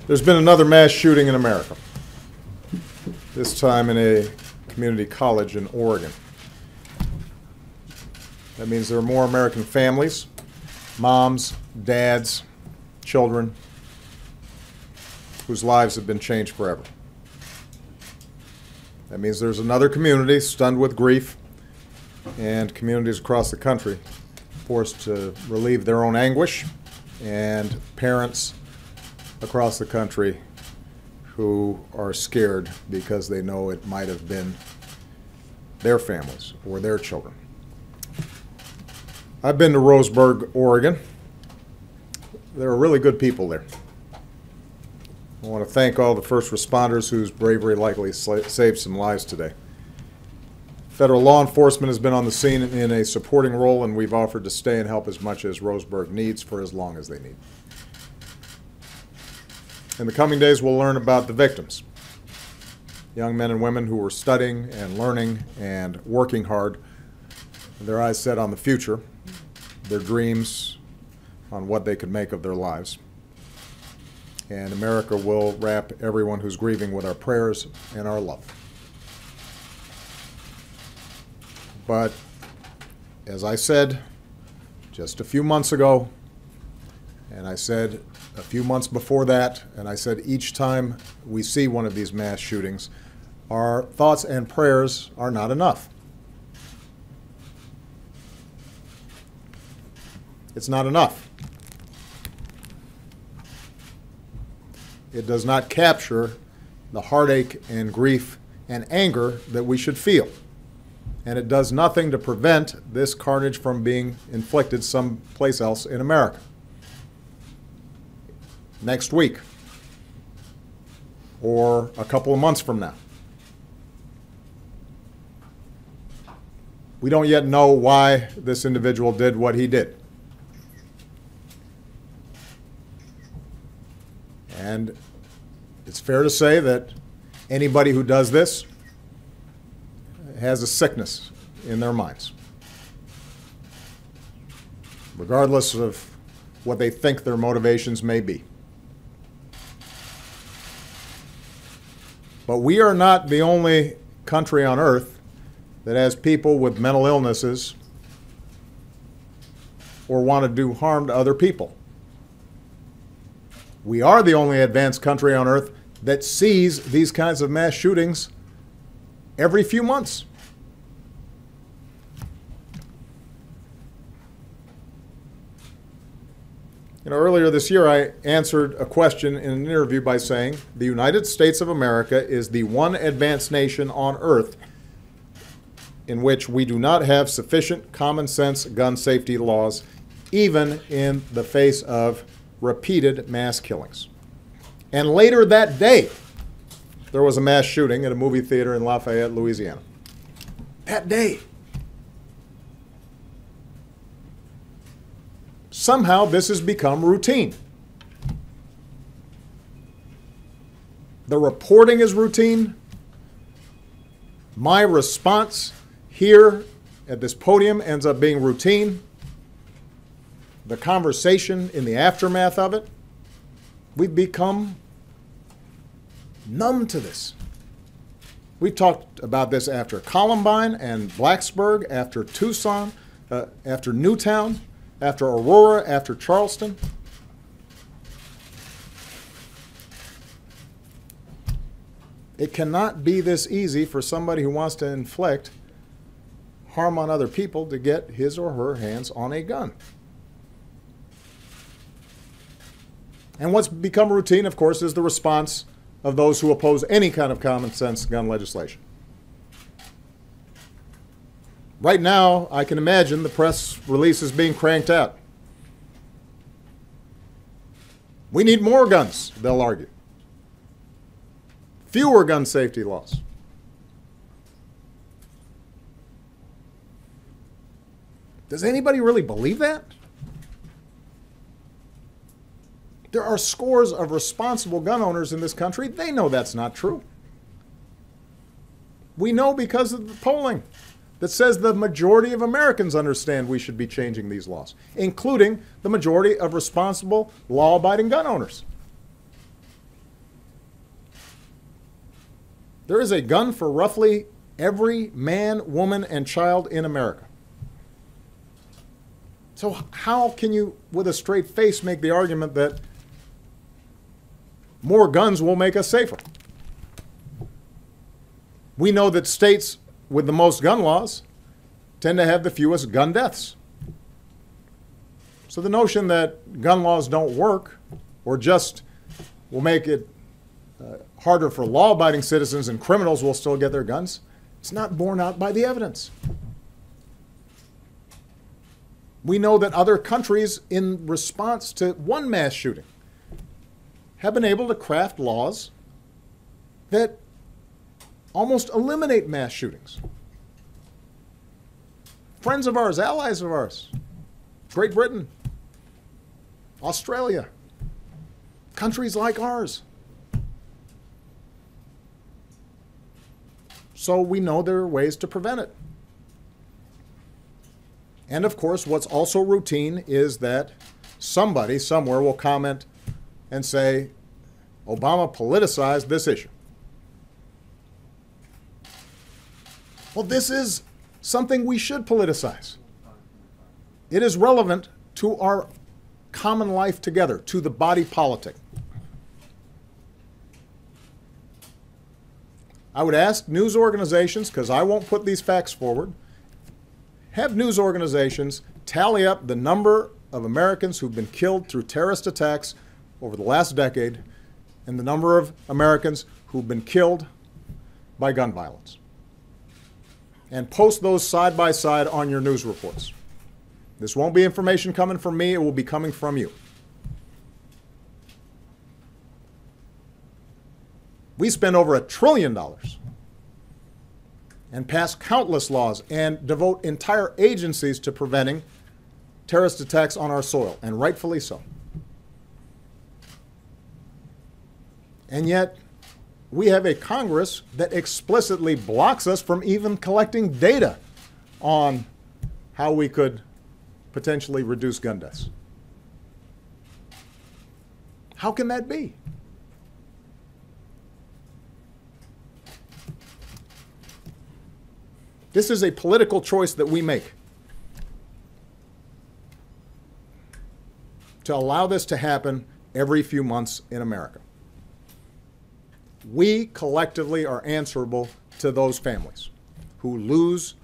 There's been another mass shooting in America, this time in a community college in Oregon. That means there are more American families, moms, dads, children, whose lives have been changed forever. That means there's another community stunned with grief, and communities across the country forced to relieve their own anguish, and parents across the country who are scared because they know it might have been their families or their children. I've been to Roseburg, Oregon. There are really good people there. I want to thank all the first responders whose bravery likely saved some lives today. Federal law enforcement has been on the scene in a supporting role, and we've offered to stay and help as much as Roseburg needs for as long as they need. In the coming days, we'll learn about the victims, young men and women who were studying and learning and working hard, their eyes set on the future, their dreams on what they could make of their lives. And America will wrap everyone who's grieving with our prayers and our love. But as I said just a few months ago, and I said a few months before that, and I said each time we see one of these mass shootings, our thoughts and prayers are not enough. It's not enough. It does not capture the heartache and grief and anger that we should feel. And it does nothing to prevent this carnage from being inflicted someplace else in America. Next week, or a couple of months from now. We don't yet know why this individual did what he did. And it's fair to say that anybody who does this has a sickness in their minds, regardless of what they think their motivations may be. But we are not the only country on earth that has people with mental illnesses or want to do harm to other people. We are the only advanced country on earth that sees these kinds of mass shootings every few months. Earlier this year, I answered a question in an interview by saying, the United States of America is the one advanced nation on earth in which we do not have sufficient common sense gun safety laws, even in the face of repeated mass killings. And later that day, there was a mass shooting at a movie theater in Lafayette, Louisiana. That day. Somehow this has become routine. The reporting is routine. My response here at this podium ends up being routine. The conversation in the aftermath of it, we've become numb to this. We talked about this after Columbine and Blacksburg, after Tucson, after Newtown, after Aurora, after Charleston. It cannot be this easy for somebody who wants to inflict harm on other people to get his or her hands on a gun. And what's become routine, of course, is the response of those who oppose any kind of common sense gun legislation. Right now, I can imagine the press releases being cranked out. We need more guns, they'll argue. Fewer gun safety laws. Does anybody really believe that? There are scores of responsible gun owners in this country. They know that's not true. We know because of the polling that says the majority of Americans understand we should be changing these laws, including the majority of responsible, law-abiding gun owners. There is a gun for roughly every man, woman, and child in America. So how can you, with a straight face, make the argument that more guns will make us safer? We know that states with the most gun laws tend to have the fewest gun deaths. So the notion that gun laws don't work or just will make it harder for law-abiding citizens and criminals will still get their guns, it's not borne out by the evidence. We know that other countries, in response to one mass shooting, have been able to craft laws that almost eliminate mass shootings. Friends of ours, allies of ours, Great Britain, Australia, countries like ours. So we know there are ways to prevent it. And of course, what's also routine is that somebody somewhere will comment and say, Obama politicized this issue. Well, this is something we should politicize. It is relevant to our common life together, to the body politic. I would ask news organizations, because I won't put these facts forward, have news organizations tally up the number of Americans who've been killed through terrorist attacks over the last decade and the number of Americans who've been killed by gun violence. And post those side by side on your news reports. This won't be information coming from me, it will be coming from you. We spend over $1 trillion and pass countless laws and devote entire agencies to preventing terrorist attacks on our soil, and rightfully so. And yet, we have a Congress that explicitly blocks us from even collecting data on how we could potentially reduce gun deaths. How can that be? This is a political choice that we make to allow this to happen every few months in America. We collectively are answerable to those families who lose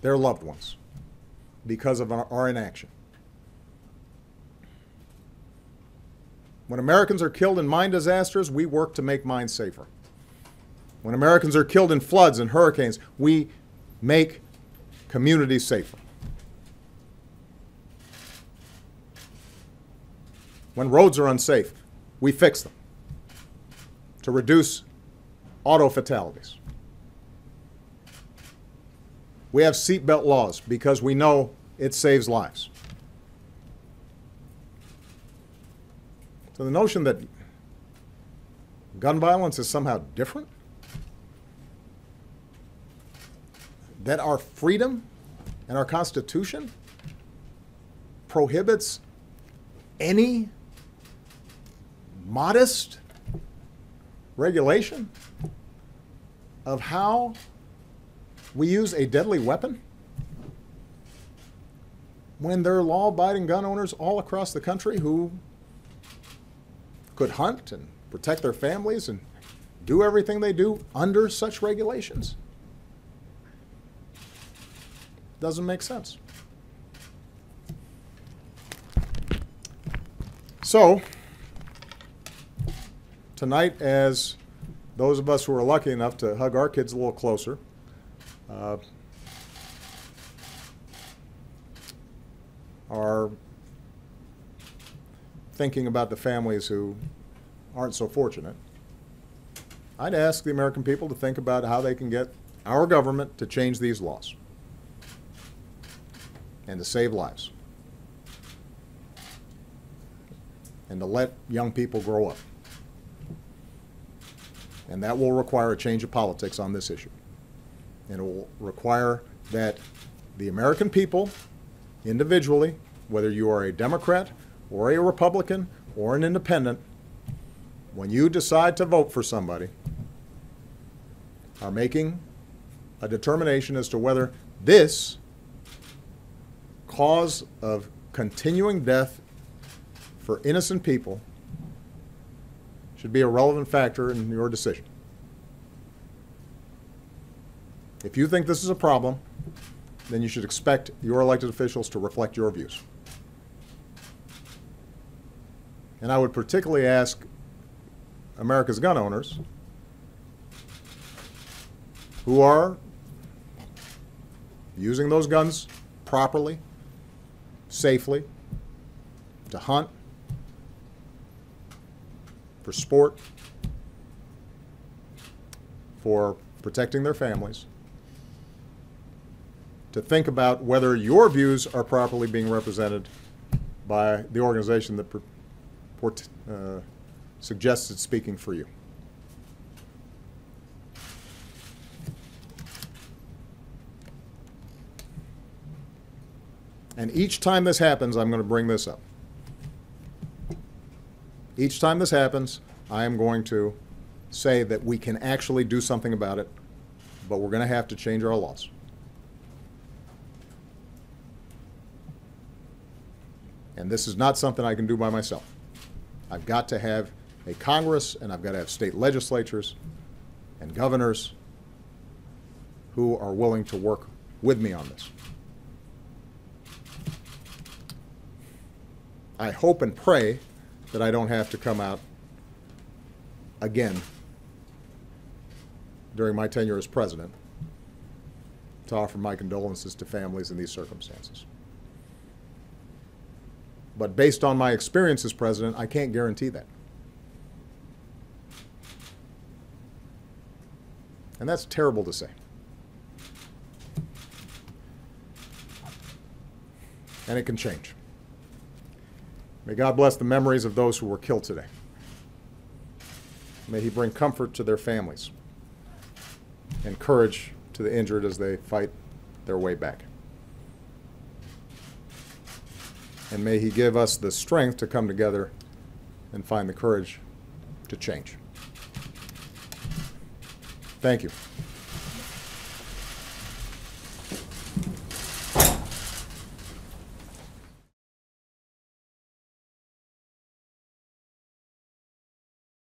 their loved ones because of our inaction. When Americans are killed in mine disasters, we work to make mines safer. When Americans are killed in floods and hurricanes, we make communities safer. When roads are unsafe, we fix them to reduce auto fatalities. We have seatbelt laws because we know it saves lives. So the notion that gun violence is somehow different, that our freedom and our Constitution prohibits any modest regulation of how we use a deadly weapon, when there are law-abiding gun owners all across the country who could hunt and protect their families and do everything they do under such regulations. Doesn't make sense. So, tonight, as those of us who are lucky enough to hug our kids a little closer, are thinking about the families who aren't so fortunate, I'd ask the American people to think about how they can get our government to change these laws and to save lives and to let young people grow up. And that will require a change of politics on this issue. And it will require that the American people, individually, whether you are a Democrat or a Republican or an independent, when you decide to vote for somebody, are making a determination as to whether this cause of continuing death for innocent people should be a relevant factor in your decision. If you think this is a problem, then you should expect your elected officials to reflect your views. And I would particularly ask America's gun owners who are using those guns properly, safely, to hunt, for sport, for protecting their families, to think about whether your views are properly being represented by the organization that suggests it's speaking for you. And each time this happens, I'm going to bring this up. Each time this happens, I am going to say that we can actually do something about it, but we're going to have to change our laws. And this is not something I can do by myself. I've got to have a Congress, and I've got to have state legislatures and governors who are willing to work with me on this. I hope and pray that I don't have to come out again during my tenure as president to offer my condolences to families in these circumstances. But based on my experience as president, I can't guarantee that. And that's terrible to say. And it can change. May God bless the memories of those who were killed today. May He bring comfort to their families and courage to the injured as they fight their way back. And may He give us the strength to come together and find the courage to change. Thank you.